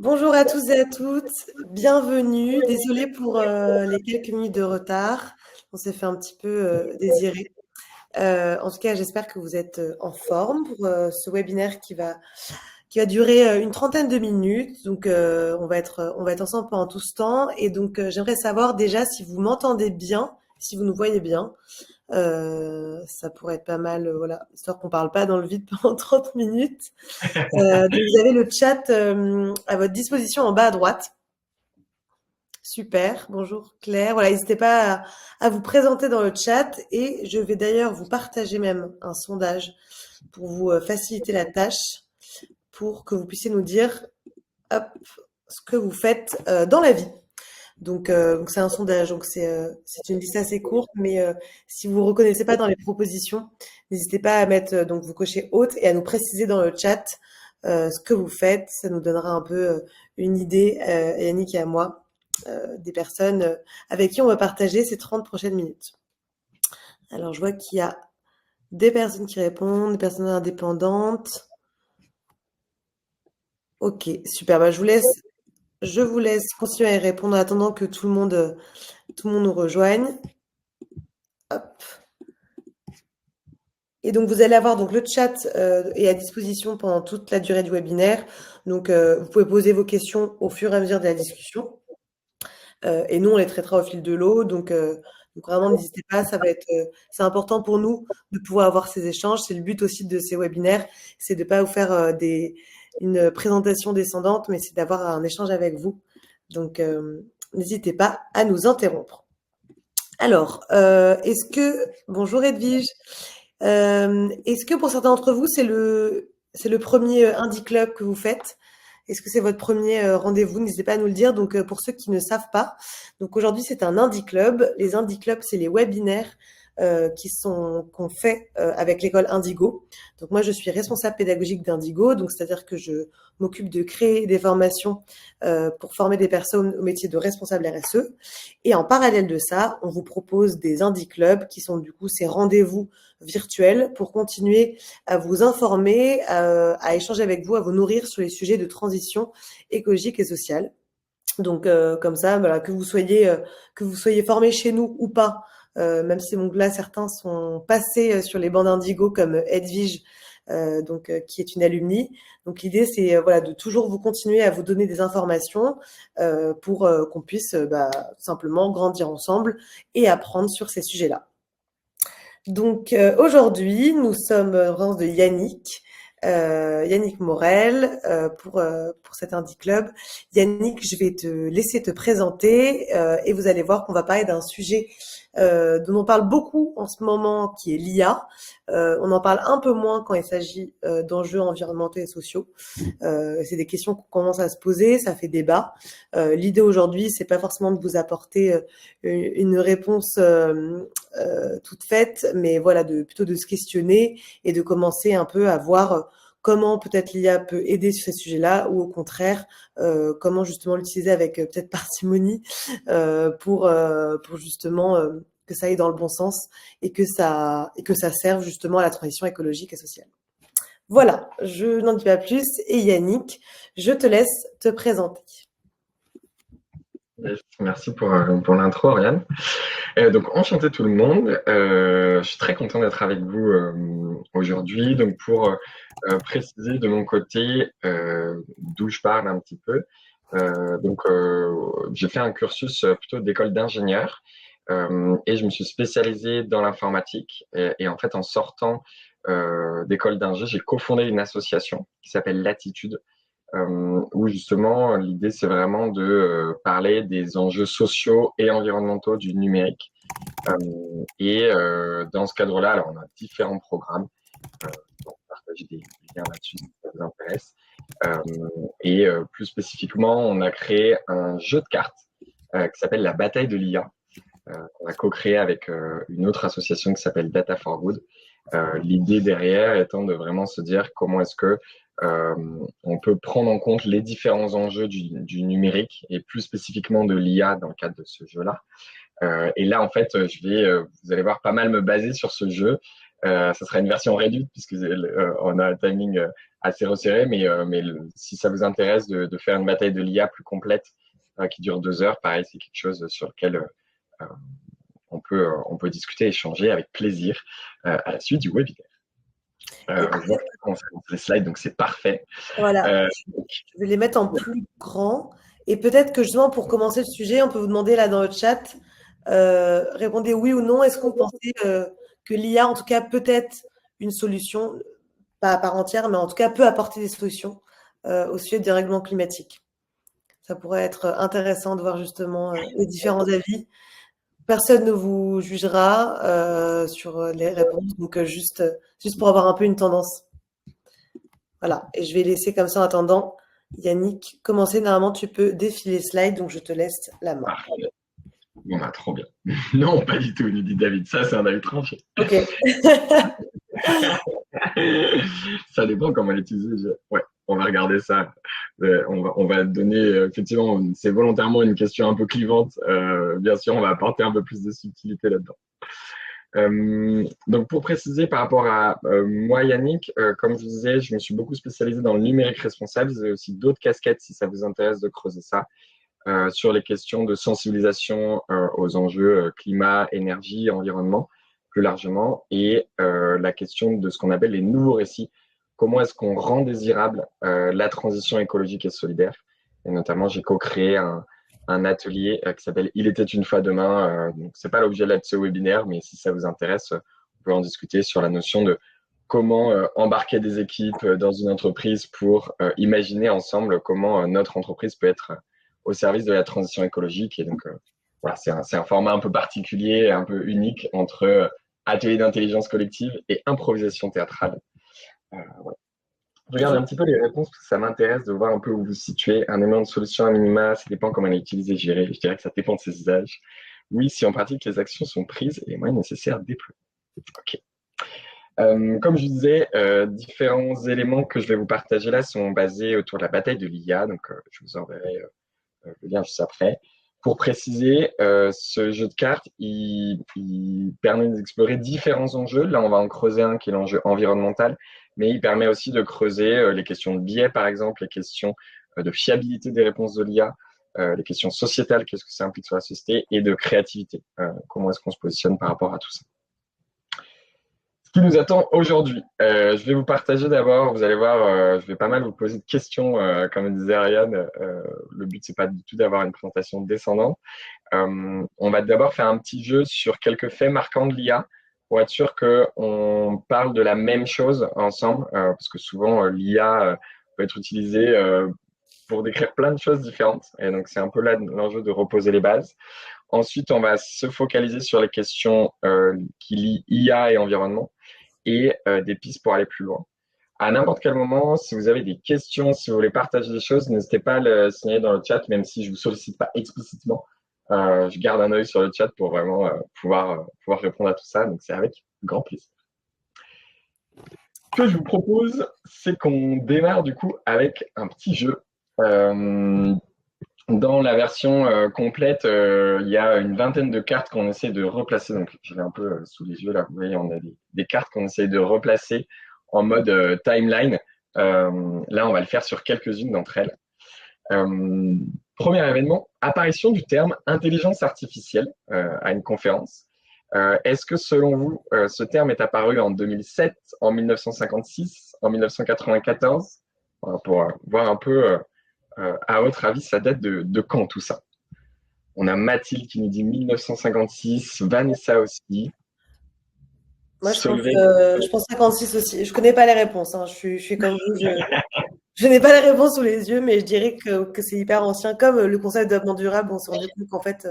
Bonjour à tous et à toutes, bienvenue. Désolée pour les quelques minutes de retard. On s'est fait un petit peu désirer. En tout cas, j'espère que vous êtes en forme pour ce webinaire qui va durer une trentaine de minutes. Donc, on va être ensemble pendant tout ce temps. Et donc, j'aimerais savoir déjà si vous m'entendez bien, si vous nous voyez bien. Ça pourrait être pas mal, voilà, histoire qu'on parle pas dans le vide pendant 30 minutes. Donc vous avez le chat à votre disposition en bas à droite. Super, bonjour Claire. Voilà, n'hésitez pas à vous présenter dans le chat et je vais d'ailleurs vous partager même un sondage pour vous faciliter la tâche, pour que vous puissiez nous dire hop, ce que vous faites dans la vie. Donc c'est un sondage, donc c'est une liste assez courte, mais si vous ne reconnaissez pas dans les propositions, n'hésitez pas à mettre donc vous cochez haute et à nous préciser dans le chat ce que vous faites. Ça nous donnera un peu une idée, à Yannick et à moi, des personnes avec qui on va partager ces 30 prochaines minutes. Alors je vois qu'il y a des personnes qui répondent, des personnes indépendantes. Ok, super. Bah, je vous laisse continuer à y répondre en attendant que tout le monde nous rejoigne. Hop. Et donc, vous allez avoir donc le chat est à disposition pendant toute la durée du webinaire. Donc, vous pouvez poser vos questions au fur et à mesure de la discussion. Et nous, on les traitera au fil de l'eau. Donc vraiment, n'hésitez pas. C'est important pour nous de pouvoir avoir ces échanges. C'est le but aussi de ces webinaires, c'est de pas vous faire une présentation descendante, mais c'est d'avoir un échange avec vous. Donc, n'hésitez pas à nous interrompre. Alors, bonjour Edwige. Est-ce que pour certains d'entre vous, c'est le premier Indie Club que vous faites? Est-ce que c'est votre premier rendez-vous? N'hésitez pas à nous le dire. Donc, pour ceux qui ne savent pas, donc aujourd'hui, c'est un Indie Club. Les Indie Clubs, c'est les webinaires qu'on fait avec l'école Indigo. Donc, moi, je suis responsable pédagogique d'Indigo. Donc, c'est-à-dire que je m'occupe de créer des formations pour former des personnes au métier de responsable RSE. Et en parallèle de ça, on vous propose des Indie Clubs qui sont du coup ces rendez-vous virtuels pour continuer à vous informer, à échanger avec vous, à vous nourrir sur les sujets de transition écologique et sociale. Donc comme ça, voilà, que vous soyez formé chez nous ou pas, même si donc là certains sont passés sur les bancs d'Indigo comme Edwige, qui est une alumni. Donc l'idée c'est voilà de toujours vous continuer à vous donner des informations pour qu'on puisse tout simplement grandir ensemble et apprendre sur ces sujets-là. Donc aujourd'hui, nous sommes en présence de Yannick Morel pour cet Indie Club. Yannick, je vais te laisser te présenter et vous allez voir qu'on va parler d'un sujet dont on parle beaucoup en ce moment, qui est l'IA. On en parle un peu moins quand il s'agit d'enjeux environnementaux et sociaux. C'est des questions qu'on commence à se poser, ça fait débat. L'idée aujourd'hui, c'est pas forcément de vous apporter une réponse toute faite, mais voilà, plutôt de se questionner et de commencer un peu à voir comment peut-être l'IA peut aider sur ces sujets-là, ou au contraire, comment justement l'utiliser avec peut-être parcimonie pour justement que ça aille dans le bon sens et que ça serve justement à la transition écologique et sociale. Voilà, je n'en dis pas plus. Et Yannick, je te laisse te présenter. Merci pour l'intro, Oriane. Donc, enchanté tout le monde. Je suis très content d'être avec vous aujourd'hui. Donc, pour préciser de mon côté d'où je parle un petit peu. J'ai fait un cursus plutôt d'école d'ingénieur et je me suis spécialisé dans l'informatique. Et en fait, en sortant d'école d'ingé, j'ai cofondé une association qui s'appelle Latitude, où justement l'idée c'est vraiment de parler des enjeux sociaux et environnementaux du numérique. Dans ce cadre-là, alors on a différents programmes. On partage des liens là-dessus si ça vous intéresse. Plus spécifiquement, on a créé un jeu de cartes qui s'appelle la bataille de l'IA, qu'on a co-créé avec une autre association qui s'appelle Data for Good. L'idée derrière étant de vraiment se dire comment est-ce que on peut prendre en compte les différents enjeux du numérique et plus spécifiquement de l'IA dans le cadre de ce jeu-là. Et là, en fait, vous allez voir pas mal me baser sur ce jeu Ça sera une version réduite puisque on a un timing assez resserré, mais si ça vous intéresse de faire une bataille de l'IA plus complète qui dure 2 heures, pareil, c'est quelque chose sur lequel on peut discuter, échanger avec plaisir à la suite du webinaire. Je vois qu'on fait les slides, donc c'est parfait. Voilà, je vais les mettre en plus grand. Et peut-être que justement, pour commencer le sujet, on peut vous demander là dans le chat, répondez oui ou non. Est-ce que vous pensez que l'IA, en tout cas, peut être une solution, pas à part entière, mais en tout cas, peut apporter des solutions au sujet des règlements climatiques? Ça pourrait être intéressant de voir justement les différents avis. Personne ne vous jugera sur les réponses, donc juste pour avoir un peu une tendance. Voilà, et je vais laisser comme ça en attendant Yannick commencer. Normalement, tu peux défiler slide, donc je te laisse la main. Parfait. Bon, bah, trop bien. Non, pas du tout, nous dit David. Ça, c'est un avis tranché. Ok. Ça dépend comment l'utiliser. Ouais, on va regarder ça. On va donner, effectivement, c'est volontairement une question un peu clivante. Bien sûr, on va apporter un peu plus de subtilité là-dedans. Donc, pour préciser par rapport à moi, Yannick, comme je vous disais, je me suis beaucoup spécialisé dans le numérique responsable. J'ai aussi d'autres casquettes si ça vous intéresse de creuser ça. Sur les questions de sensibilisation aux enjeux climat, énergie, environnement, plus largement, et la question de ce qu'on appelle les nouveaux récits. Comment est-ce qu'on rend désirable la transition écologique et solidaire? Et notamment, j'ai co-créé un atelier qui s'appelle Il était une fois demain. Donc, c'est pas l'objet de ce webinaire, mais si ça vous intéresse, on peut en discuter sur la notion de comment embarquer des équipes dans une entreprise pour imaginer ensemble comment notre entreprise peut être au service de la transition écologique. Et donc, voilà, c'est un format un peu particulier, un peu unique entre atelier d'intelligence collective et improvisation théâtrale. Voilà. Je regarde un petit peu les réponses parce que ça m'intéresse de voir un peu où vous vous situez. Un élément de solution à minima, ça dépend comment elle est utilisée, gérée. Je dirais que ça dépend de ses usages. Oui, si en pratique les actions sont prises et les moyens nécessaires déployés. Ok. Comme je disais, différents éléments que je vais vous partager là sont basés autour de la bataille de l'IA. Donc, je vous enverrai le lien juste après. Pour préciser, ce jeu de cartes, il permet d'explorer différents enjeux. Là, on va en creuser un qui est l'enjeu environnemental, mais il permet aussi de creuser les questions de biais, par exemple, les questions de fiabilité des réponses de l'IA, les questions sociétales, qu'est-ce que ça implique sur la société, et de créativité. Comment est-ce qu'on se positionne par rapport à tout ça? Qui nous attend aujourd'hui. Je vais vous partager d'abord, vous allez voir, je vais pas mal vous poser de questions, comme disait Ariane. Le but, c'est pas du tout d'avoir une présentation descendante. On va d'abord faire un petit jeu sur quelques faits marquants de l'IA pour être sûr qu'on parle de la même chose ensemble, parce que souvent, l'IA peut être utilisée pour décrire plein de choses différentes. Et donc, c'est un peu là l'enjeu de reposer les bases. Ensuite, on va se focaliser sur les questions qui lient IA et environnement et des pistes pour aller plus loin. À n'importe quel moment, si vous avez des questions, si vous voulez partager des choses, n'hésitez pas à le signaler dans le chat, même si je ne vous sollicite pas explicitement. Je garde un œil sur le chat pour vraiment pouvoir répondre à tout ça. Donc, c'est avec grand plaisir. Ce que je vous propose, c'est qu'on démarre du coup avec un petit jeu. Dans la version complète, il y a une vingtaine de cartes qu'on essaie de replacer. Donc, je l'ai un peu sous les yeux là. Vous voyez, on a des cartes qu'on essaie de replacer en mode timeline. Là, on va le faire sur quelques-unes d'entre elles. Premier événement, apparition du terme intelligence artificielle à une conférence. Est-ce que selon vous, ce terme est apparu en 2007, en 1956, en 1994? Pour voir un peu... à votre avis, ça date de quand tout ça? On a Mathilde qui nous dit 1956, Vanessa aussi. Moi, je pense 56 aussi. Je connais pas les réponses. Hein. Je suis comme vous. Je n'ai pas les réponses sous les yeux, mais je dirais que c'est hyper ancien. Comme le concept de développement durable, on s'est rendu compte qu'en fait,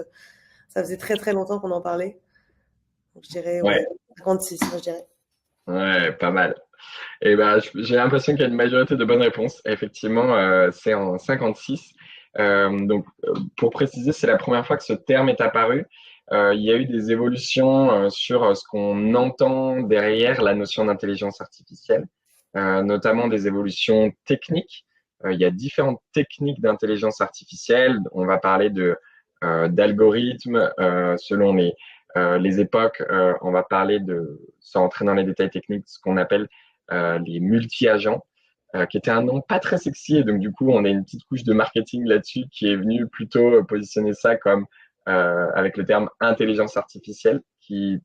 ça faisait très très longtemps qu'on en parlait. Donc, je dirais ouais, 56, moi, je dirais. Ouais, pas mal. Et ben, j'ai l'impression qu'il y a une majorité de bonnes réponses. Effectivement, c'est en 56. Donc, pour préciser, c'est la première fois que ce terme est apparu. Il y a eu des évolutions sur ce qu'on entend derrière la notion d'intelligence artificielle, notamment des évolutions techniques. Il y a différentes techniques d'intelligence artificielle. On va parler d'algorithmes selon les époques, on va parler sans entrer dans les détails techniques, ce qu'on appelle les multi-agents, qui était un nom pas très sexy. Et donc, du coup, on a une petite couche de marketing là-dessus qui est venue plutôt positionner ça comme avec le terme intelligence artificielle, qui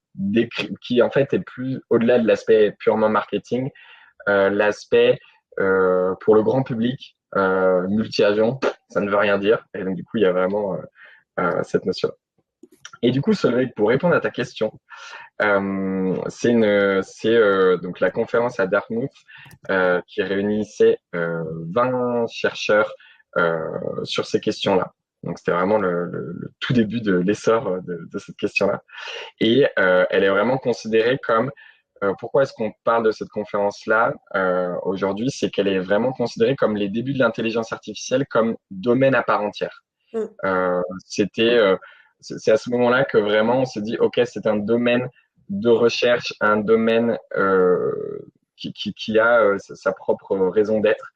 en fait est plus au-delà de l'aspect purement marketing, l'aspect pour le grand public, multi-agent, ça ne veut rien dire. Et donc, du coup, il y a vraiment cette notion. Et du coup, Solveig, pour répondre à ta question, c'est donc la conférence à Dartmouth qui réunissait 20 chercheurs sur ces questions-là. Donc, c'était vraiment le tout début de l'essor de cette question-là. Et elle est vraiment considérée comme pourquoi est-ce qu'on parle de cette conférence-là aujourd'hui? C'est qu'elle est vraiment considérée comme les débuts de l'intelligence artificielle comme domaine à part entière. Euh, c'est à ce moment-là que vraiment on s'est dit, OK, c'est un domaine de recherche, un domaine qui a sa propre raison d'être.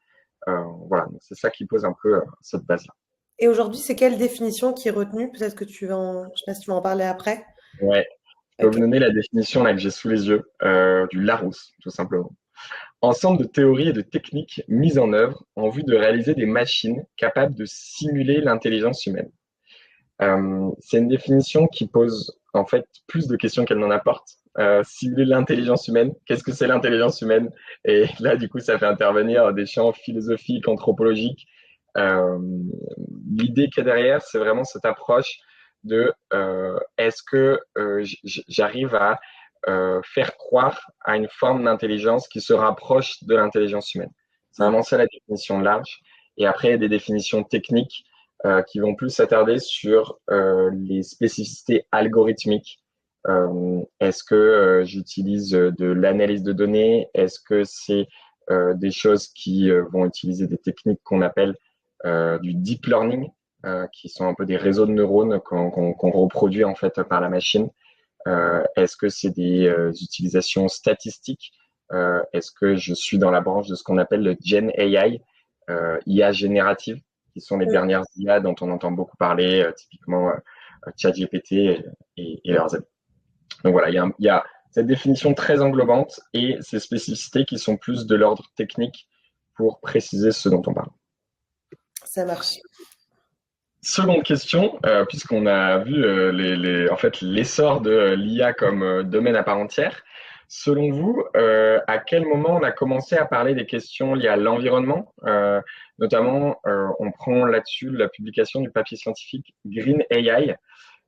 Voilà, c'est ça qui pose un peu cette base-là. Et aujourd'hui, c'est quelle définition qui est retenue? Peut-être que je sais pas si tu vas en parler après. Ouais. Je peux vous Ok. donner la définition là que j'ai sous les yeux du Larousse, tout simplement. Ensemble de théories et de techniques mises en œuvre en vue de réaliser des machines capables de simuler l'intelligence humaine. C'est une définition qui pose en fait plus de questions qu'elle n'en apporte. Simuler l'intelligence humaine, qu'est-ce que c'est l'intelligence humaine? Et là, du coup, ça fait intervenir des champs philosophiques, anthropologiques. Euh, L'idée qu'il y a derrière, c'est vraiment cette approche de est-ce que j'arrive à faire croire à une forme d'intelligence qui se rapproche de l'intelligence humaine. C'est vraiment ça la définition large. Et après, il y a des définitions techniques qui vont plus s'attarder sur les spécificités algorithmiques. Est-ce que j'utilise de l'analyse de données? Est-ce que c'est des choses qui vont utiliser des techniques qu'on appelle du deep learning, qui sont un peu des réseaux de neurones qu'on reproduit en fait par la machine? Est-ce que c'est des utilisations statistiques? Est-ce que je suis dans la branche de ce qu'on appelle le Gen AI, IA générative, qui sont les dernières IA dont on entend beaucoup parler, typiquement ChatGPT et leurs amis. Donc voilà, il y a cette définition très englobante et ces spécificités qui sont plus de l'ordre technique pour préciser ce dont on parle. Ça marche. Seconde question, puisqu'on a vu en fait, l'essor de l'IA comme domaine à part entière, selon vous, à quel moment on a commencé à parler des questions liées à l'environnement? Notamment, on prend là-dessus la publication du papier scientifique Green AI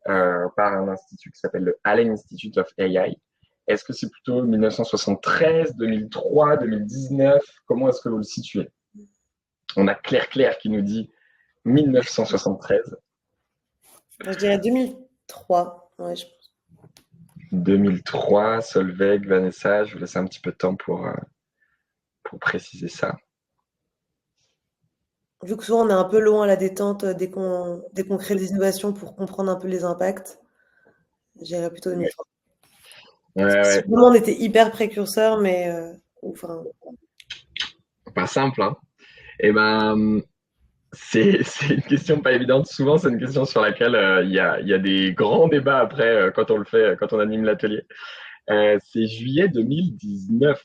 par un institut qui s'appelle le Allen Institute of AI. Est-ce que c'est plutôt 1973, 2003, 2019? Comment est-ce que vous le situez? On a Claire qui nous dit 1973. Je dirais 2003. Ouais, 2003, Solveig, Vanessa, je vous laisse un petit peu de temps pour préciser ça. Vu que souvent on est un peu loin à la détente dès qu'on crée des innovations pour comprendre un peu les impacts, je dirais plutôt 2003. Ouais. Vraiment, on était hyper précurseurs, mais enfin. Pas simple, hein. Et ben, c'est une question pas évidente. Souvent, c'est une question sur laquelle il y a des grands débats après quand on le fait, quand on anime l'atelier. C'est juillet 2019.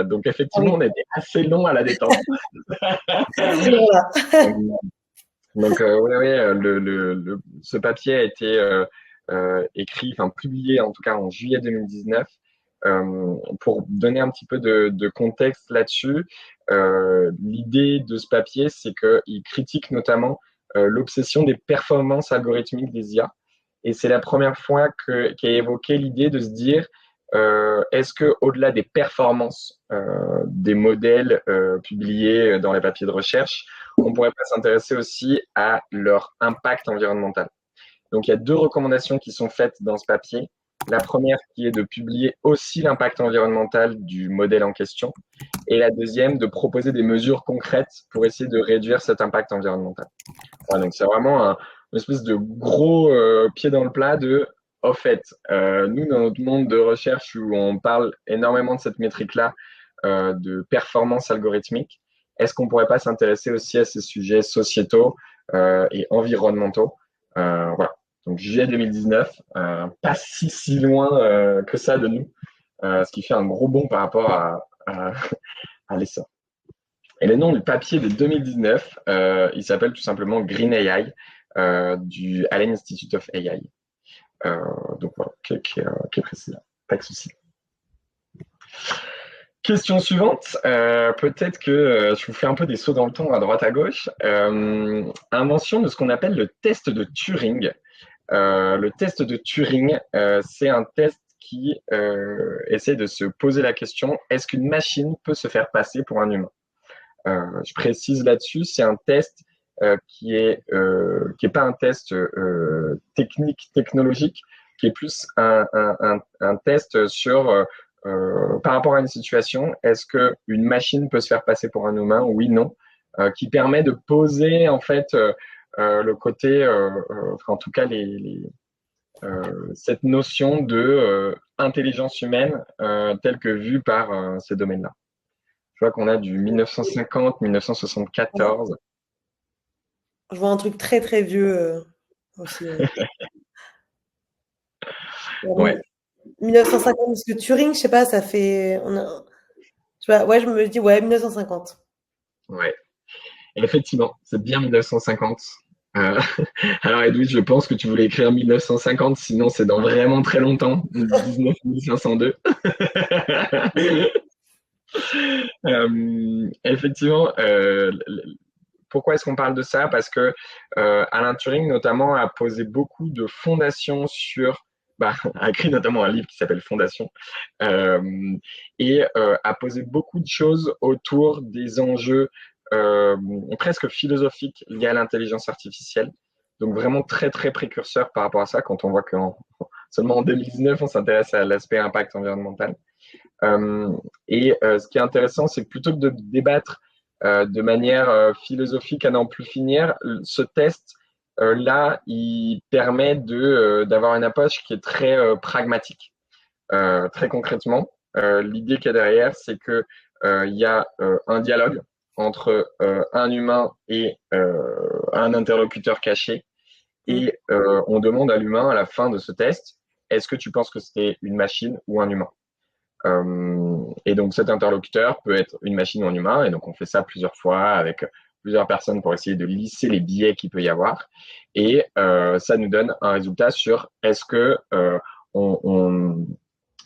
Donc, Ah effectivement, oui. on était assez long à la détente. Voilà. Donc, ce papier a été écrit, enfin publié en tout cas en juillet 2019. Pour donner un petit peu de contexte là-dessus, l'idée de ce papier, c'est qu'il critique notamment l'obsession des performances algorithmiques des IA. Et c'est la première fois qu'est évoquée l'idée de se dire est-ce que au-delà des performances des modèles publiés dans les papiers de recherche, on pourrait pas s'intéresser aussi à leur impact environnemental? Donc, il y a deux recommandations qui sont faites dans ce papier. La première qui est de publier aussi l'impact environnemental du modèle en question. Et la deuxième, de proposer des mesures concrètes pour essayer de réduire cet impact environnemental. Voilà, donc, c'est vraiment une espèce de gros pied dans le plat de, au fait, nous, dans notre monde de recherche où on parle énormément de cette métrique-là, de performance algorithmique, est-ce qu'on ne pourrait pas s'intéresser aussi à ces sujets sociétaux et environnementaux? Voilà. donc juillet 2019, pas si loin que ça de nous, ce qui fait un gros bond par rapport à l'essor. Et le nom du papier de 2019, il s'appelle tout simplement Green AI du Allen Institute of AI. Donc voilà, qui est précis là. Pas de souci. Question suivante. Peut-être que je vous fais un peu des sauts dans le temps à droite à gauche. Invention de ce qu'on appelle le test de Turing. Le test de Turing, c'est un test qui essaie de se poser la question, est-ce qu'une machine peut se faire passer pour un humain? Je précise là-dessus, c'est un test qui est pas un test technique, technologique, qui est plus un test sur par rapport à une situation, est-ce qu'une machine peut se faire passer pour un humain? Oui, non. Qui permet de poser en fait le côté, enfin, en tout cas cette notion de intelligence humaine telle que vue par ces domaines-là. Je vois qu'on a du 1950, 1974. Je vois un truc très très vieux aussi. Ouais, 1950, parce que Turing, je sais pas, ça fait. Tu vois, ouais, je me dis, ouais, 1950. ouais. Et effectivement, c'est bien 1950. Euh, alors Edwige, je pense que tu voulais écrire 1950, sinon c'est dans vraiment très longtemps, 19 502. Effectivement, pourquoi est-ce qu'on parle de ça? Parce que Alan Turing, notamment, a posé beaucoup de fondations sur, a écrit notamment un livre qui s'appelle Fondation, euh, et a posé beaucoup de choses autour des enjeux presque philosophiques liés à l'intelligence artificielle. Donc vraiment très très précurseur par rapport à ça, quand on voit que seulement en 2019, on s'intéresse à l'aspect impact environnemental. Ce qui est intéressant, c'est que plutôt que de débattre de manière philosophique à n'en plus finir, ce test là, il permet d'avoir une approche qui est très pragmatique. Très concrètement, l'idée qu'il y a derrière, c'est que il y a un dialogue entre un humain et un interlocuteur caché, et on demande à l'humain à la fin de ce test, est-ce que tu penses que c'était une machine ou un humain? Et donc cet interlocuteur peut être une machine ou un humain, et donc on fait ça plusieurs fois avec plusieurs personnes pour essayer de lisser les biais qu'il peut y avoir, et ça nous donne un résultat sur est-ce que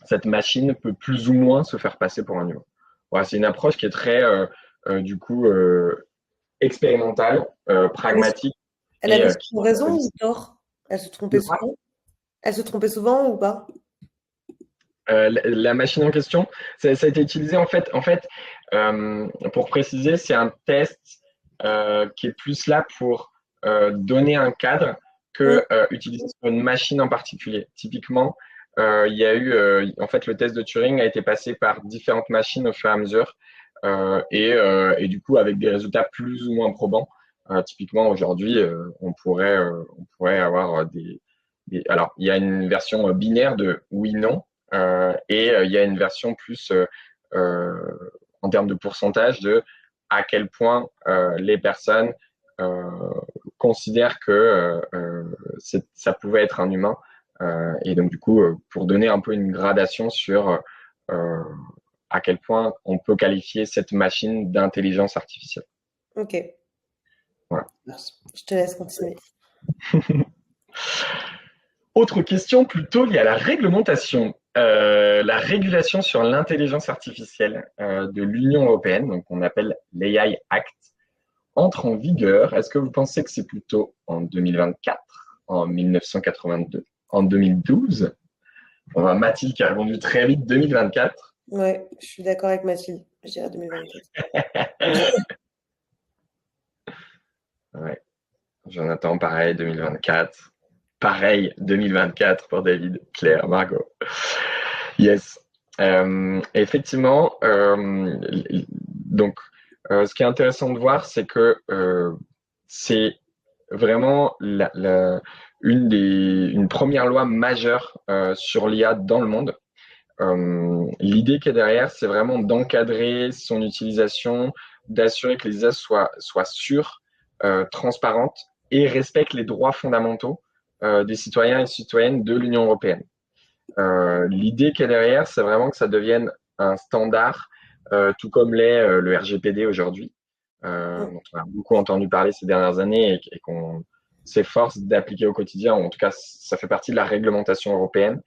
cette machine peut plus ou moins se faire passer pour un humain. Voilà, c'est une approche qui est très du coup expérimentale, pragmatique Elle et avait qui souvent raison ou sollicite. tort? Elle se trompait souvent? Elle se trompait souvent ou pas? La machine en question, ça a été utilisé en fait, pour préciser, c'est un test qui est plus là pour donner un cadre Hum, que utiliser sur une machine en particulier. Typiquement, il y a eu, en fait, le test de Turing a été passé par différentes machines au fur et à mesure, et du coup avec des résultats plus ou moins probants. Typiquement aujourd'hui, on pourrait avoir alors, il y a une version binaire de oui/non, et il y a une version plus en termes de pourcentage de à quel point les personnes euh, considèrent que ça pouvait être un humain. Et donc, du coup, pour donner un peu une gradation sur euh, à quel point on peut qualifier cette machine d'intelligence artificielle. ok. Voilà. Je te laisse continuer. Autre question plutôt liée à la réglementation. La régulation sur l'intelligence artificielle de l'Union européenne, donc on appelle l'AI Act, entre en vigueur. Est-ce que vous pensez que c'est plutôt en 2024, en 1982, en 2012? On va Mathilde qui a répondu très vite 2024. Ouais, je suis d'accord avec Mathilde. Je dirais 2024. Ouais, Jonathan, pareil, 2024. Pareil, 2024 pour David, Claire, Margot. Yes. Effectivement, donc, ce qui est intéressant de voir, c'est que c'est vraiment une première loi majeure sur l'IA dans le monde. L'idée qui est derrière, c'est vraiment d'encadrer son utilisation, d'assurer que les IA soient sûres, transparentes et respectent les droits fondamentaux des citoyens et citoyennes de l'Union européenne. L'idée qu'il y a derrière, c'est vraiment que ça devienne un standard, tout comme l'est le RGPD aujourd'hui, dont on a beaucoup entendu parler ces dernières années et qu'on s'efforce d'appliquer au quotidien. En tout cas, ça fait partie de la réglementation européenne.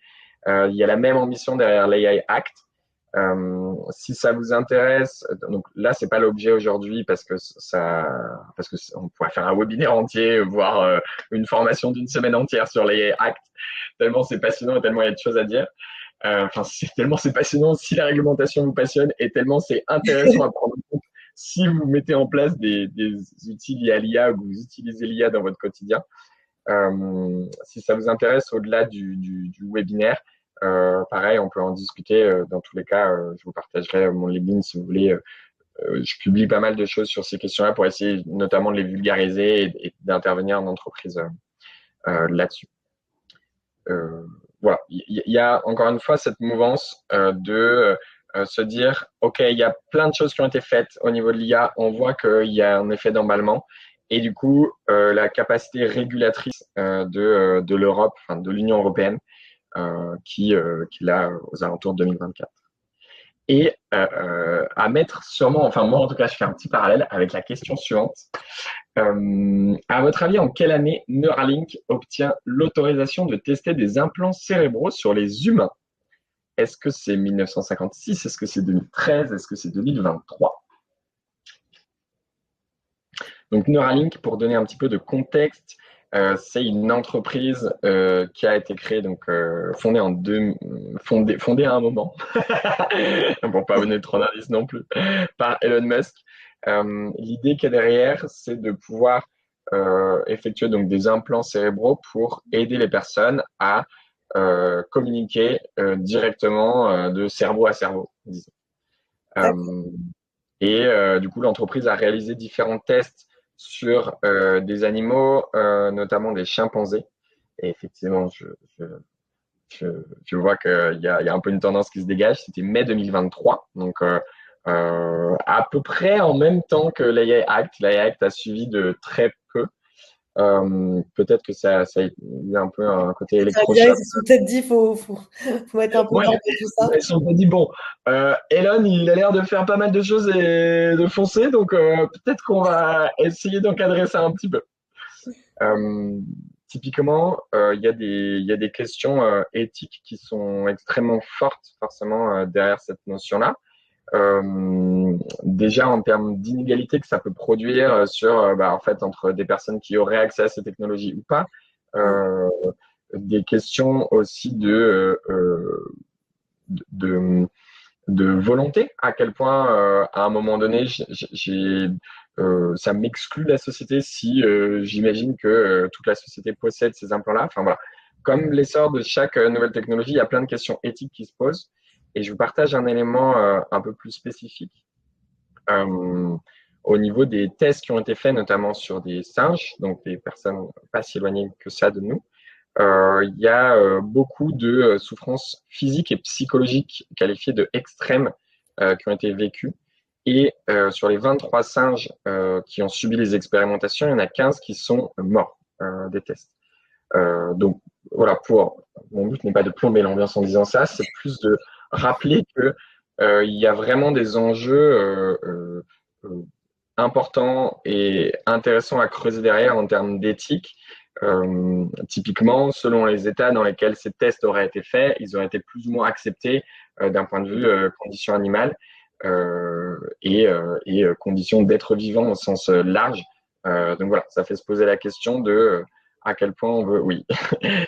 Il y a la même ambition derrière l'AI Act. Si ça vous intéresse, donc là c'est pas l'objet aujourd'hui parce que on pourrait faire un webinaire entier, voire une formation d'une semaine entière sur l'AI Act. Tellement c'est passionnant et tellement il y a de choses à dire. Enfin, tellement c'est passionnant si la réglementation vous passionne et tellement c'est intéressant à prendre en compte si vous mettez en place des outils liés à l'IA ou que vous utilisez l'IA dans votre quotidien. Si ça vous intéresse au-delà du webinaire, pareil, on peut en discuter. Dans tous les cas, je vous partagerai mon LinkedIn si vous voulez. Je publie pas mal de choses sur ces questions-là pour essayer notamment de les vulgariser et d'intervenir en entreprise là-dessus. Voilà, il y a encore une fois cette mouvance de se dire, OK, il y a plein de choses qui ont été faites au niveau de l'IA, on voit qu'il y a un effet d'emballement, et du coup, la capacité régulatrice de l'Europe, enfin de l'Union européenne, qui l'a aux alentours de 2024. Et à mettre sûrement, enfin moi en tout cas, je fais un petit parallèle avec la question suivante. À votre avis, en quelle année Neuralink obtient l'autorisation de tester des implants cérébraux sur les humains? Est-ce que c'est 1956? Est-ce que c'est 2013? Est-ce que c'est 2023? Donc Neuralink, pour donner un petit peu de contexte, c'est une entreprise qui a été créée, donc fondée à un moment, pour pas donner trop d'indices non plus, par Elon Musk. L'idée qu'il y a derrière, c'est de pouvoir effectuer donc des implants cérébraux pour aider les personnes à communiquer directement de cerveau à cerveau, disons. Du coup, l'entreprise a réalisé différents tests sur des animaux, notamment des chimpanzés. Et effectivement, je vois qu'il y a un peu une tendance qui se dégage. C'était mai 2023, donc à peu près en même temps que l'AI Act. L'AI Act a suivi de très peu. Peut-être que ça a eu un peu un côté électrochoc. Ils se sont peut-être dit, faut mettre un peu Ouais, d'ordre dans tout ça. ils se sont dit, bon, Elon, il a l'air de faire pas mal de choses et de foncer, donc peut-être qu'on va essayer d'encadrer ça un petit peu. Typiquement, il y a des questions éthiques qui sont extrêmement fortes, forcément, derrière cette notion-là. Déjà en termes d'inégalité que ça peut produire sur, en fait, entre des personnes qui auraient accès à ces technologies ou pas. Des questions aussi de, de volonté, à quel point à un moment donné ça m'exclut de la société si j'imagine que toute la société possède ces implants-là. Enfin voilà, comme l'essor de chaque nouvelle technologie, il y a plein de questions éthiques qui se posent. Et je vous partage un élément un peu plus spécifique au niveau des tests qui ont été faits, notamment sur des singes, donc des personnes pas si éloignées que ça de nous. Il y a beaucoup de souffrances physiques et psychologiques qualifiées de extrêmes qui ont été vécues. Et sur les 23 singes qui ont subi les expérimentations, il y en a 15 qui sont morts des tests. Donc voilà, mon but n'est pas de plomber l'ambiance en disant ça, c'est plus de rappeler que il y a vraiment des enjeux importants et intéressants à creuser derrière en termes d'éthique. Typiquement, selon les États dans lesquels ces tests auraient été faits, ils auraient été plus ou moins acceptés d'un point de vue conditions animales et conditions d'être vivant au sens large. Donc voilà, ça fait se poser la question de à quel point on veut, oui,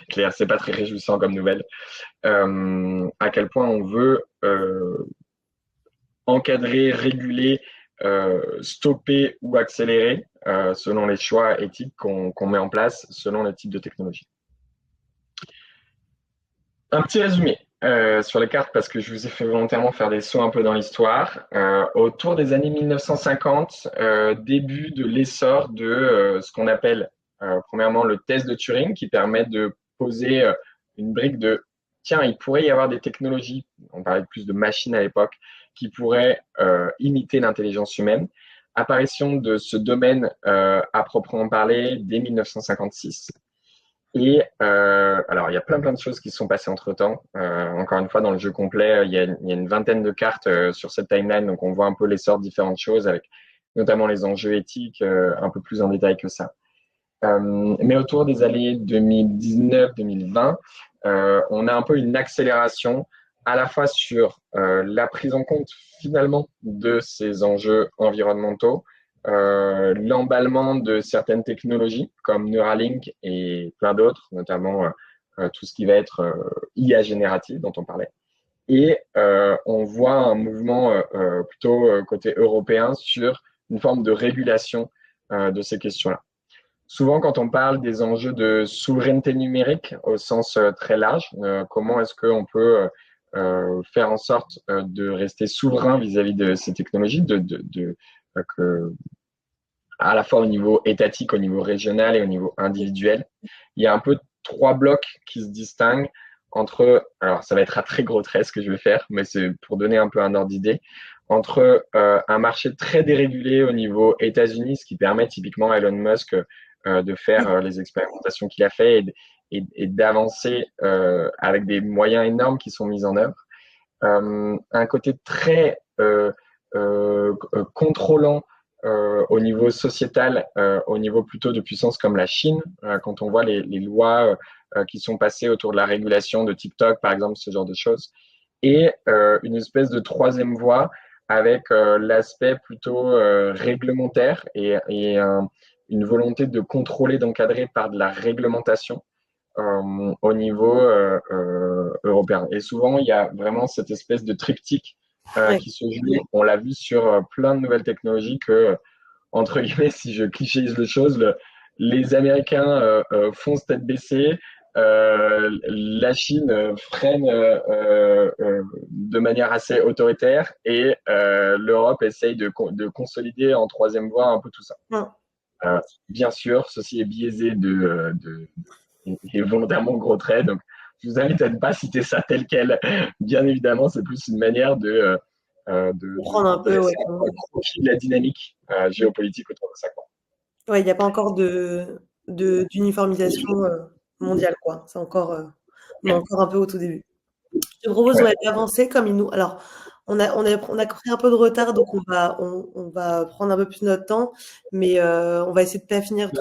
Claire, c'est pas très réjouissant comme nouvelle, à quel point on veut encadrer, réguler, stopper ou accélérer selon les choix éthiques qu'on met en place, selon les types de technologies. Un petit résumé sur les cartes, parce que je vous ai fait volontairement faire des sauts un peu dans l'histoire. Autour des années 1950, début de l'essor de ce qu'on appelle premièrement le test de Turing, qui permet de poser une brique de tiens, il pourrait y avoir des technologies, on parlait plus de machines à l'époque, qui pourraient imiter l'intelligence humaine. Apparition de ce domaine à proprement parler dès 1956. Et alors, il y a plein de choses qui se sont passées entre-temps. Encore une fois, dans le jeu complet, il y a une vingtaine de cartes sur cette timeline, donc on voit un peu l'essor de différentes choses, avec notamment les enjeux éthiques un peu plus en détail que ça. Mais autour des années 2019-2020, on a un peu une accélération à la fois sur la prise en compte finalement de ces enjeux environnementaux, l'emballement de certaines technologies comme Neuralink et plein d'autres, notamment tout ce qui va être IA générative dont on parlait. Et on voit un mouvement plutôt côté européen sur une forme de régulation de ces questions-là. Souvent, quand on parle des enjeux de souveraineté numérique au sens très large, comment est-ce qu'on peut faire en sorte de rester souverain vis-à-vis de ces technologies, que, à la fois au niveau étatique, au niveau régional et au niveau individuel. Il y a un peu trois blocs qui se distinguent entre, alors ça va être à très gros traits ce que je vais faire, mais c'est pour donner un peu un ordre d'idée, entre un marché très dérégulé au niveau États-Unis, ce qui permet typiquement à Elon Musk de faire les expérimentations qu'il a fait et d'avancer avec des moyens énormes qui sont mis en œuvre. Un côté très contrôlant au niveau sociétal, au niveau plutôt de puissance comme la Chine, quand on voit les lois qui sont passées autour de la régulation de TikTok, par exemple, ce genre de choses, et une espèce de troisième voie avec l'aspect plutôt réglementaire et une volonté de contrôler, d'encadrer par de la réglementation au niveau européen. Et souvent, il y a vraiment cette espèce de triptyque Ouais. qui se joue. On l'a vu sur plein de nouvelles technologies que, entre guillemets, si je clichéise les choses, les Américains foncent tête baissée, la Chine freine de manière assez autoritaire et l'Europe essaye de consolider en troisième voie un peu tout ça. Ouais. Bien sûr, ceci est biaisé et volontairement gros trait, donc je vous invite à ne pas citer ça tel quel. Bien évidemment, c'est plus une manière Comprendre un peu, ouais. dresser un profil de la dynamique géopolitique autour de ça. Ouais, il n'y a pas encore d'uniformisation mondiale, quoi. On est encore un peu au tout début. Je te propose, Ouais. ouais, d'avancer comme il nous. Alors, on a pris un peu de retard, donc on va prendre un peu plus notre temps, mais on va essayer de pas finir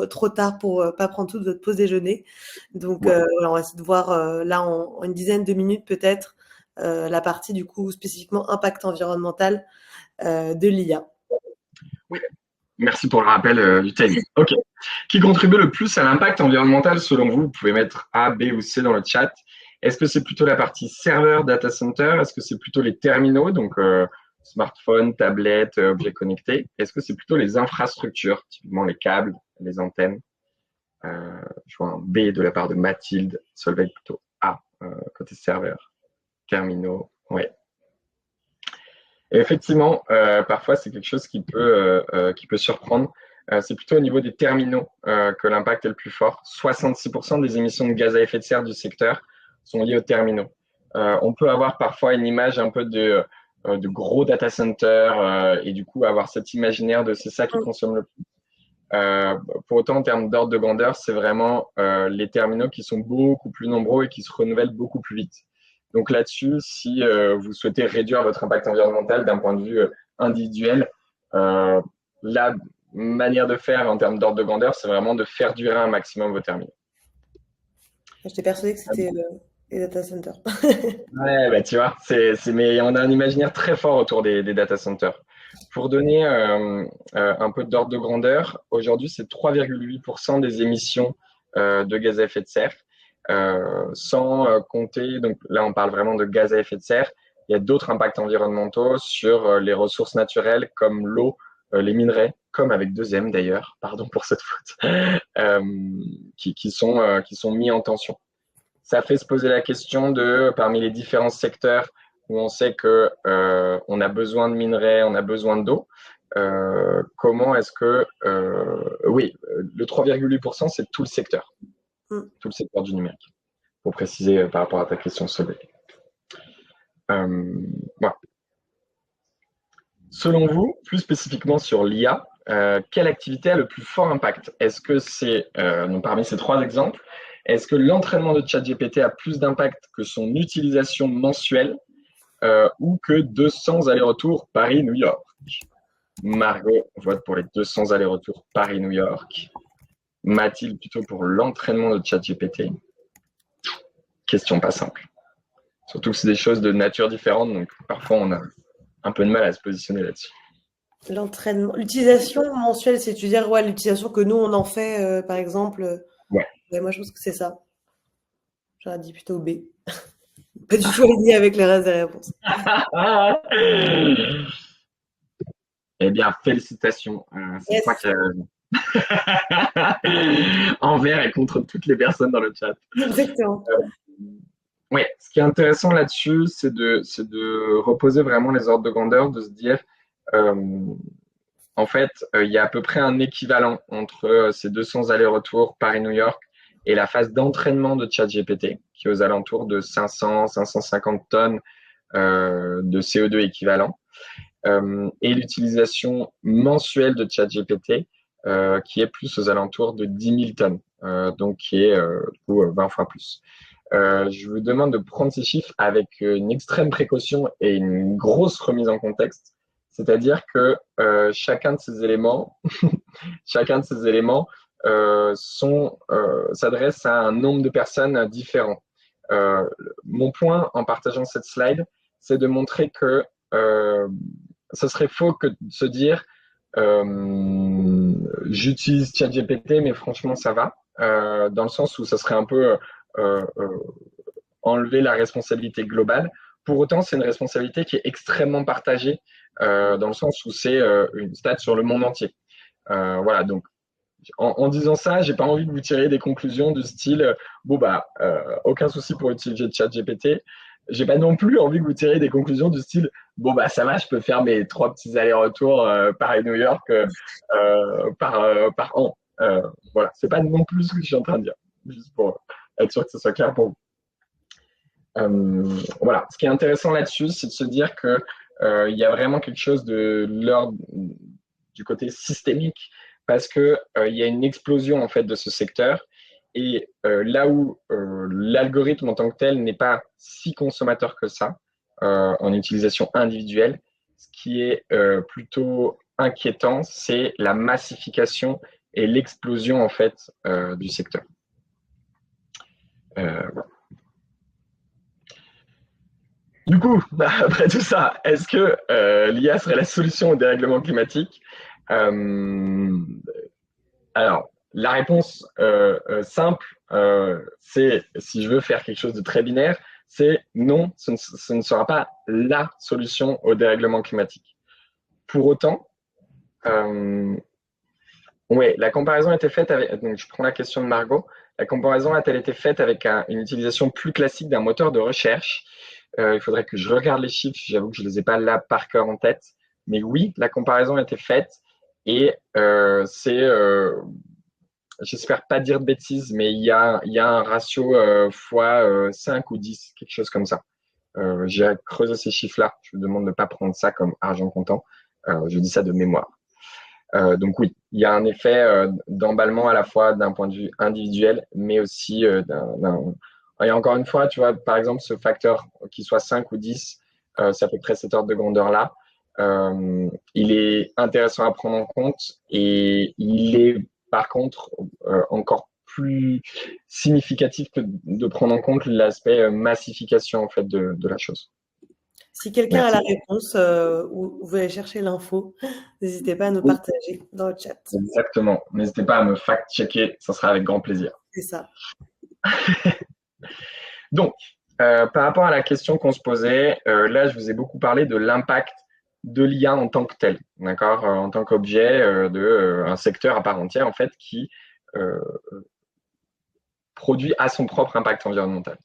trop tard pour pas prendre toute votre pause déjeuner. Donc, Ouais. voilà, on va essayer de voir là en une dizaine de minutes peut-être la partie du coup spécifiquement impact environnemental de l'IA. Oui. Merci pour le rappel du timing. OK. Qui contribue le plus à l'impact environnemental selon vous? Vous pouvez mettre A, B ou C dans le chat. Est-ce que c'est plutôt la partie serveur data center? Est-ce que c'est plutôt les terminaux, donc smartphones, tablettes, objets connectés? Est-ce que c'est plutôt les infrastructures, typiquement les câbles, les antennes? Je vois un B de la part de Mathilde. Solveig plutôt A, côté serveur. Terminaux, ouais. Et effectivement, parfois, c'est quelque chose qui peut surprendre. C'est plutôt au niveau des terminaux que l'impact est le plus fort. 66% des émissions de gaz à effet de serre du secteur sont liées aux terminaux. On peut avoir parfois une image un peu de gros data centers et du coup avoir cet imaginaire de c'est ça qui consomme le plus. Pour autant, en termes d'ordre de grandeur, c'est vraiment les terminaux qui sont beaucoup plus nombreux et qui se renouvellent beaucoup plus vite. Donc là-dessus, si vous souhaitez réduire votre impact environnemental d'un point de vue individuel, la manière de faire en termes d'ordre de grandeur, c'est vraiment de faire durer un maximum vos terminaux. J'étais persuadée que c'était les data centers. Ouais, bah, tu vois, mais on a un imaginaire très fort autour des data centers. Pour donner un peu d'ordre de grandeur, aujourd'hui, c'est 3,8% des émissions de gaz à effet de serre, sans compter, donc là, on parle vraiment de gaz à effet de serre. Il y a d'autres impacts environnementaux sur les ressources naturelles comme l'eau, les minerais, comme avec 2M d'ailleurs, pardon pour cette faute, qui sont mis en tension. Ça fait se poser la question de, parmi les différents secteurs où on sait que on a besoin de minerais, on a besoin d'eau, comment est-ce que, oui, le 3,8%, c'est tout le secteur du numérique, pour préciser par rapport à ta question, Solveig. Voilà. Selon vous, plus spécifiquement sur l'IA, quelle activité a le plus fort impact? Est-ce que c'est, donc parmi ces trois exemples, Est-ce que l'entraînement de ChatGPT a plus d'impact que son utilisation mensuelle ou que 200 allers-retours Paris-New York? Margot vote pour les 200 allers-retours Paris-New York. Mathilde plutôt pour l'entraînement de ChatGPT. Question pas simple. Surtout que c'est des choses de nature différente, donc parfois on a un peu de mal à se positionner là-dessus. L'entraînement, l'utilisation mensuelle, c'est tu dire l'utilisation que nous on en fait, par exemple. Ouais. Moi je pense que c'est ça. J'aurais dit plutôt B. Pas du tout aligné avec les restes des réponses. Eh bien, félicitations. C'est toi qui envers et contre toutes les personnes dans le chat. Exactement. Ouais, ce qui est intéressant là-dessus, c'est de reposer vraiment les ordres de grandeur, de se dire, en fait, il y a à peu près un équivalent entre ces 200 allers-retours Paris-New York et la phase d'entraînement de ChatGPT, qui est aux alentours de 500-550 tonnes de CO2 équivalent, et l'utilisation mensuelle de ChatGPT, qui est plus aux alentours de 10 000 tonnes, donc qui est du coup 20 fois plus. Je vous demande de prendre ces chiffres avec une extrême précaution et une grosse remise en contexte. C'est-à-dire que chacun de ces éléments, s'adresse à un nombre de personnes différents. Mon point en partageant cette slide, c'est de montrer que ce serait faux que de se dire j'utilise ChatGPT, mais franchement ça va, dans le sens où ça serait un peu enlever la responsabilité globale. Pour autant, c'est une responsabilité qui est extrêmement partagée dans le sens où c'est une stat sur le monde entier. Voilà, donc en disant ça, j'ai pas envie de vous tirer des conclusions du style bon bah aucun souci pour utiliser ChatGPT. J'ai pas non plus envie de vous tirer des conclusions du style bon bah ça va, je peux faire mes 3 petits allers-retours Paris-New York par an. Voilà, c'est pas non plus ce que je suis en train de dire, juste pour être sûr que ce soit clair pour vous. Voilà, ce qui est intéressant là-dessus, c'est de se dire que il y a vraiment quelque chose de l'ordre du côté systémique parce que il y a une explosion en fait de ce secteur et là où l'algorithme en tant que tel n'est pas si consommateur que ça en utilisation individuelle, ce qui est plutôt inquiétant, c'est la massification et l'explosion en fait du secteur. Voilà. Du coup, après tout ça, est-ce que l'IA serait la solution au dérèglement climatique? Alors, la réponse simple, c'est si je veux faire quelque chose de très binaire, c'est non, ce ne sera pas la solution au dérèglement climatique. Pour autant, ouais, la comparaison a été faite avec. Donc, je prends la question de Margot. La comparaison a-t-elle été faite avec une utilisation plus classique d'un moteur de recherche? Il faudrait que je regarde les chiffres. J'avoue que je ne les ai pas là par cœur en tête. Mais oui, la comparaison a été faite et c'est. J'espère pas dire de bêtises, mais il y a un ratio fois 5 ou 10, quelque chose comme ça. J'ai creusé ces chiffres-là. Je vous demande de ne pas prendre ça comme argent comptant. Je dis ça de mémoire. Donc oui, il y a un effet d'emballement à la fois d'un point de vue individuel, mais aussi et encore une fois, tu vois, par exemple, ce facteur qui soit 5 ou 10, c'est à peu près cet ordre de grandeur-là. Il est intéressant à prendre en compte et il est par contre encore plus significatif que de prendre en compte l'aspect massification en fait de la chose. Si quelqu'un a la réponse ou vous allez chercher l'info, n'hésitez pas à nous partager dans le chat. Exactement. N'hésitez pas à me fact-checker, ça sera avec grand plaisir. C'est ça. Donc, par rapport à la question qu'on se posait, là, je vous ai beaucoup parlé de l'impact de l'IA en tant que tel, d'accord, en tant qu'objet un secteur à part entière, en fait, qui produit à son propre impact environnemental.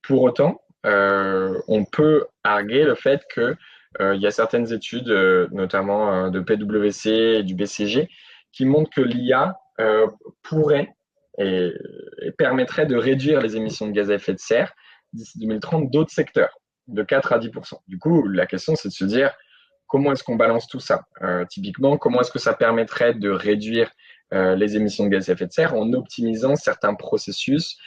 Pour autant, on peut arguer le fait que il y a certaines études, notamment de PwC et du BCG, qui montrent que l'IA pourrait et permettrait de réduire les émissions de gaz à effet de serre d'ici 2030 d'autres secteurs, de 4 à 10%. Du coup, la question, c'est de se dire comment est-ce qu'on balance tout ça? Typiquement, comment est-ce que ça permettrait de réduire les émissions de gaz à effet de serre en optimisant certains processus,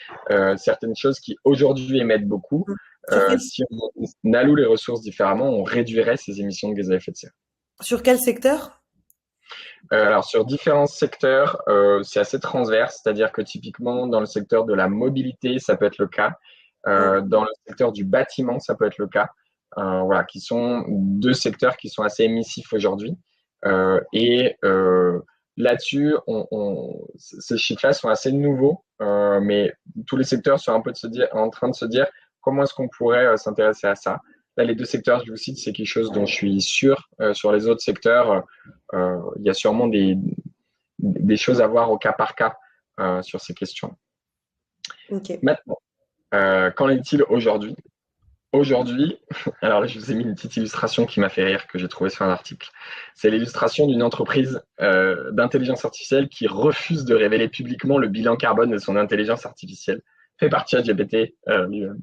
certaines choses qui aujourd'hui émettent beaucoup. Sur quel, Si on alloue les ressources différemment, on réduirait ces émissions de gaz à effet de serre. sur quel secteur? Alors sur différents secteurs, c'est assez transverse, c'est-à-dire que typiquement dans le secteur de la mobilité, ça peut être le cas. Ouais. Dans le secteur du bâtiment, ça peut être le cas. Voilà, qui sont deux secteurs qui sont assez émissifs aujourd'hui. Là-dessus, ces chiffres-là sont assez nouveaux, mais tous les secteurs sont un peu en train de se dire comment est-ce qu'on pourrait s'intéresser à ça. Là, les deux secteurs que je vous cite, c'est quelque chose dont je suis sûr. Sur les autres secteurs, il y a sûrement des choses à voir au cas par cas sur ces questions. Ok. Maintenant, qu'en est-il aujourd'hui? Aujourd'hui, alors là, je vous ai mis une petite illustration qui m'a fait rire, que j'ai trouvée sur un article. C'est l'illustration d'une entreprise d'intelligence artificielle qui refuse de révéler publiquement le bilan carbone de son intelligence artificielle, fait par ChatGPT lui-même.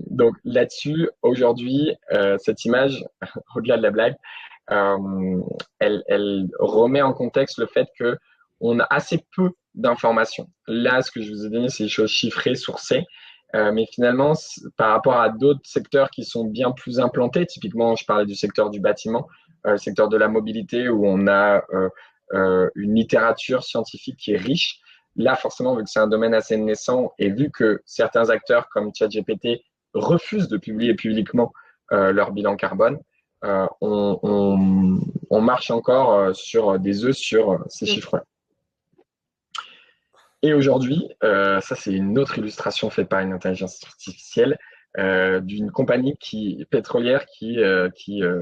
Donc là-dessus, aujourd'hui, cette image, au-delà de la blague, elle remet en contexte le fait que on a assez peu d'informations. Là, ce que je vous ai donné, c'est des choses chiffrées, sourcées, mais finalement, par rapport à d'autres secteurs qui sont bien plus implantés, typiquement, je parlais du secteur du bâtiment, le secteur de la mobilité, où on a une littérature scientifique qui est riche. Là, forcément, vu que c'est un domaine assez naissant et vu que certains acteurs comme ChatGPT refusent de publier publiquement leur bilan carbone, on marche encore sur des œufs sur ces chiffres-là. Et aujourd'hui, ça c'est une autre illustration faite par une intelligence artificielle d'une compagnie pétrolière qui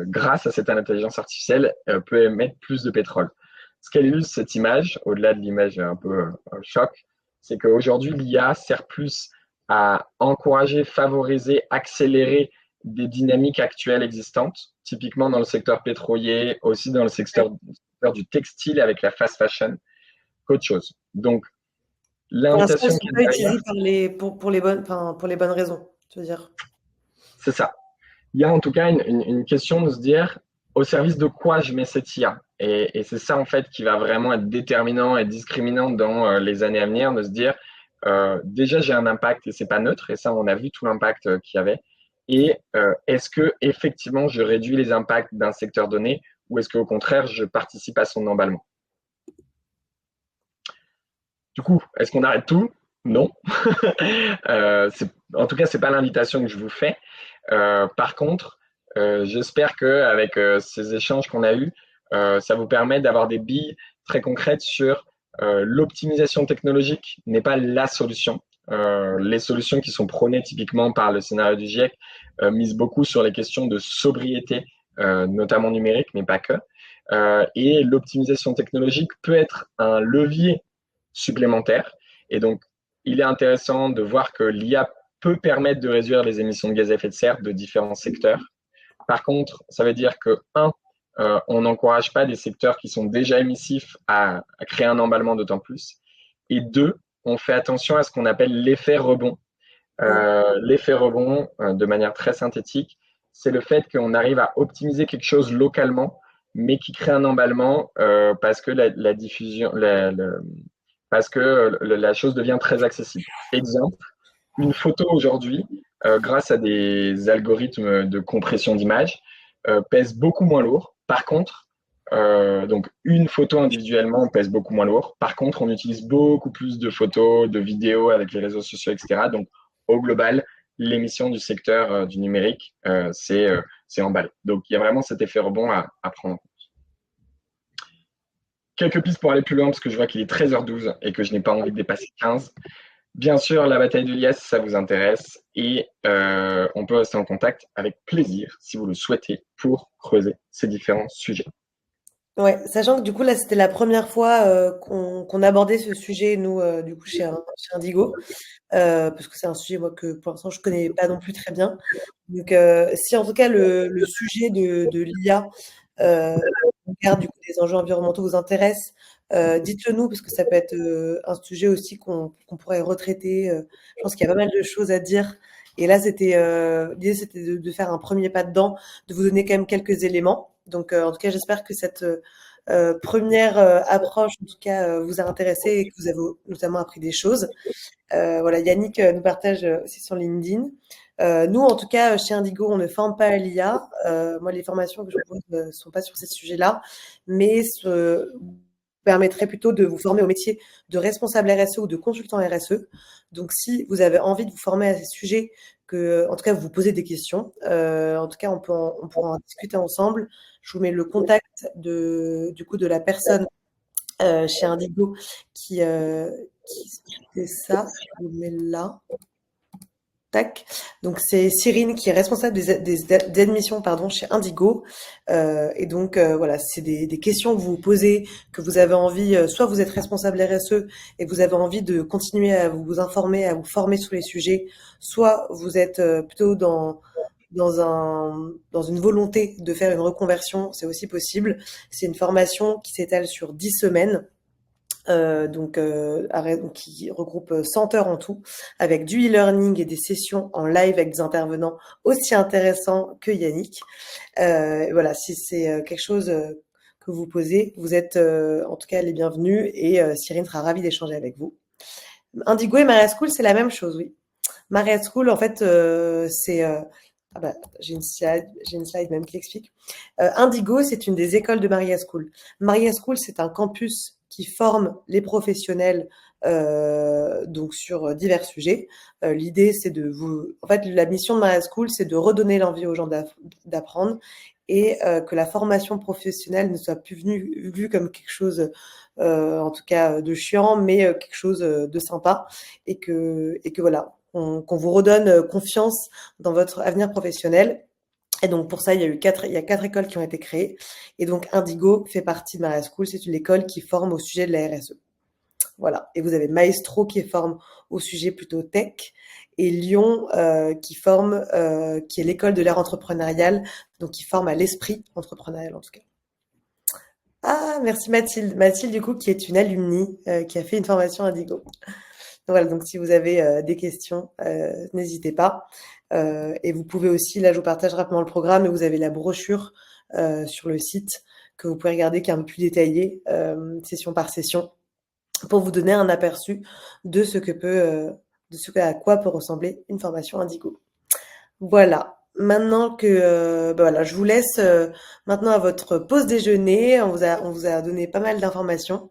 grâce à cette intelligence artificielle, peut émettre plus de pétrole. Ce qu'elle illustre cette image, au-delà de l'image un peu choc, c'est qu'aujourd'hui l'IA sert plus à encourager, favoriser, accélérer des dynamiques actuelles existantes, typiquement dans le secteur pétrolier, aussi dans le secteur du textile avec la fast fashion, qu'autre chose. Donc, Pour l'instant, elles ne l'invitation sont qui est pas derrière, utilisées pour les bonnes, enfin, pour les bonnes raisons, tu veux dire. c'est ça. Il y a en tout cas une question de se dire au service de quoi je mets cette IA. Et c'est ça en fait qui va vraiment être déterminant et discriminant dans les années à venir, de se dire déjà j'ai un impact et c'est pas neutre, et ça on a vu tout l'impact qu'il y avait. Et est-ce que effectivement je réduis les impacts d'un secteur donné, ou est-ce qu'au contraire je participe à son emballement? Du coup, est-ce qu'on arrête tout? Non. En tout cas, c'est pas l'invitation que je vous fais. Par contre, j'espère qu'avec ces échanges qu'on a eus, ça vous permet d'avoir des billes très concrètes sur l'optimisation technologique n'est pas la solution. Les solutions qui sont prônées typiquement par le scénario du GIEC misent beaucoup sur les questions de sobriété, notamment numérique, mais pas que. Et l'optimisation technologique peut être un levier supplémentaire. Et donc, il est intéressant de voir que l'IA peut permettre de réduire les émissions de gaz à effet de serre de différents secteurs. Par contre, ça veut dire que, on n'encourage pas des secteurs qui sont déjà émissifs à créer un emballement d'autant plus. Et deux, on fait attention à ce qu'on appelle l'effet rebond. L'effet rebond, de manière très synthétique, c'est le fait qu'on arrive à optimiser quelque chose localement, mais qui crée un emballement parce que la diffusion, parce que la chose devient très accessible. Exemple, une photo aujourd'hui, grâce à des algorithmes de compression d'image, pèse beaucoup moins lourd. Par contre, donc une photo individuellement pèse beaucoup moins lourd. Par contre, on utilise beaucoup plus de photos, de vidéos avec les réseaux sociaux, etc. Donc, au global, l'émission du secteur du numérique, c'est emballé. Donc, il y a vraiment cet effet rebond à prendre en compte. Quelques pistes pour aller plus loin, parce que je vois qu'il est 13h12 et que je n'ai pas envie de dépasser 15. Bien sûr, la bataille de l'IA, si ça vous intéresse, et on peut rester en contact avec plaisir, si vous le souhaitez, pour creuser ces différents sujets. Ouais, sachant que du coup là c'était la première fois qu'on abordait ce sujet nous du coup chez Indigo, parce que c'est un sujet moi que pour l'instant je connais pas non plus très bien. Donc si en tout cas le sujet de l'IA au regard du coup des enjeux environnementaux vous intéresse, dites-le nous parce que ça peut être un sujet aussi qu'on pourrait retraiter. Je pense qu'il y a pas mal de choses à dire. Et là l'idée c'était de faire un premier pas dedans, de vous donner quand même quelques éléments. Donc en tout cas j'espère que première approche, en tout cas, vous a intéressé et que vous avez notamment appris des choses. Voilà, Yannick nous partage aussi sur LinkedIn. Nous, en tout cas, chez Indigo, on ne forme pas à l'IA. Moi, les formations que je propose ne sont pas sur ces sujets-là, mais permettrait plutôt de vous former au métier de responsable RSE ou de consultant RSE. Donc, si vous avez envie de vous former à ces sujets, en tout cas, vous vous posez des questions, en tout cas, on pourra en discuter ensemble. Je vous mets le contact du coup, de la personne chez Indigo qui fait ça. Je vous le mets là. Tac. Donc c'est Cyrine qui est responsable des admissions pardon, chez Indigo. Et donc voilà, c'est des questions que vous vous posez, que vous avez envie, soit vous êtes responsable RSE et vous avez envie de continuer à vous informer, à vous former sur les sujets, soit vous êtes plutôt dans une volonté de faire une reconversion, c'est aussi possible. C'est une formation qui s'étale sur 10 semaines. Donc qui regroupe 100 heures en tout, avec du e-learning et des sessions en live avec des intervenants aussi intéressants que Yannick. Voilà, si c'est quelque chose que vous posez, vous êtes en tout cas les bienvenus et Cyrine sera ravie d'échanger avec vous. Indigo et Maria School, c'est la même chose, oui. Maria School, en fait, c'est ah bah, j'ai une slide même qui explique. Indigo, c'est une des écoles de Maria School. Maria School, c'est un campus qui forme les professionnels donc sur divers sujets. L'idée, c'est en fait, la mission de Maria School, c'est de redonner l'envie aux gens d'apprendre et que la formation professionnelle ne soit plus vue comme quelque chose, en tout cas, de chiant, mais quelque chose de sympa et que voilà, qu'on vous redonne confiance dans votre avenir professionnel. Et donc pour ça, il y a 4 écoles qui ont été créées. Et donc Indigo fait partie de Maria School. C'est une école qui forme au sujet de la RSE. Voilà. Et vous avez Maestro qui forme au sujet plutôt tech. Et Lyon qui est l'école de l'ère entrepreneuriale, donc qui forme à l'esprit entrepreneurial en tout cas. Ah, merci Mathilde. Mathilde, du coup, qui est une alumni qui a fait une formation Indigo. Voilà, donc si vous avez des questions, n'hésitez pas. Et vous pouvez aussi, là je vous partage rapidement le programme, et vous avez la brochure sur le site que vous pouvez regarder qui est un peu plus détaillée, session par session, pour vous donner un aperçu de à quoi peut ressembler une formation Indigo. Voilà. Maintenant que voilà, je vous laisse maintenant à votre pause déjeuner. On vous a donné pas mal d'informations.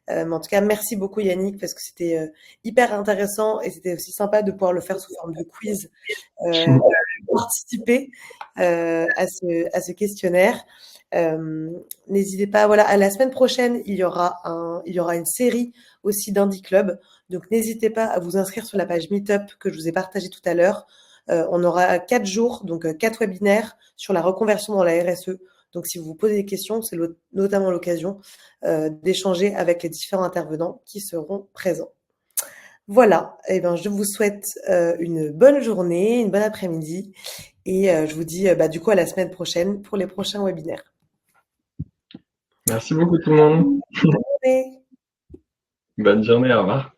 Mais en tout cas, merci beaucoup Yannick parce que c'était hyper intéressant et c'était aussi sympa de pouvoir le faire sous forme de quiz, participer à ce questionnaire. N'hésitez pas, voilà, à la semaine prochaine, il y aura une série aussi d'Indie Club. Donc n'hésitez pas à vous inscrire sur la page Meetup que je vous ai partagée tout à l'heure. On aura 4 jours, donc 4 webinaires sur la reconversion dans la RSE. Donc, si vous vous posez des questions, c'est notamment l'occasion d'échanger avec les différents intervenants qui seront présents. Voilà, et ben, je vous souhaite une bonne journée, une bonne après-midi, et je vous dis du coup à la semaine prochaine pour les prochains webinaires. Merci beaucoup tout le monde. Bonne journée. Bonne journée, au revoir.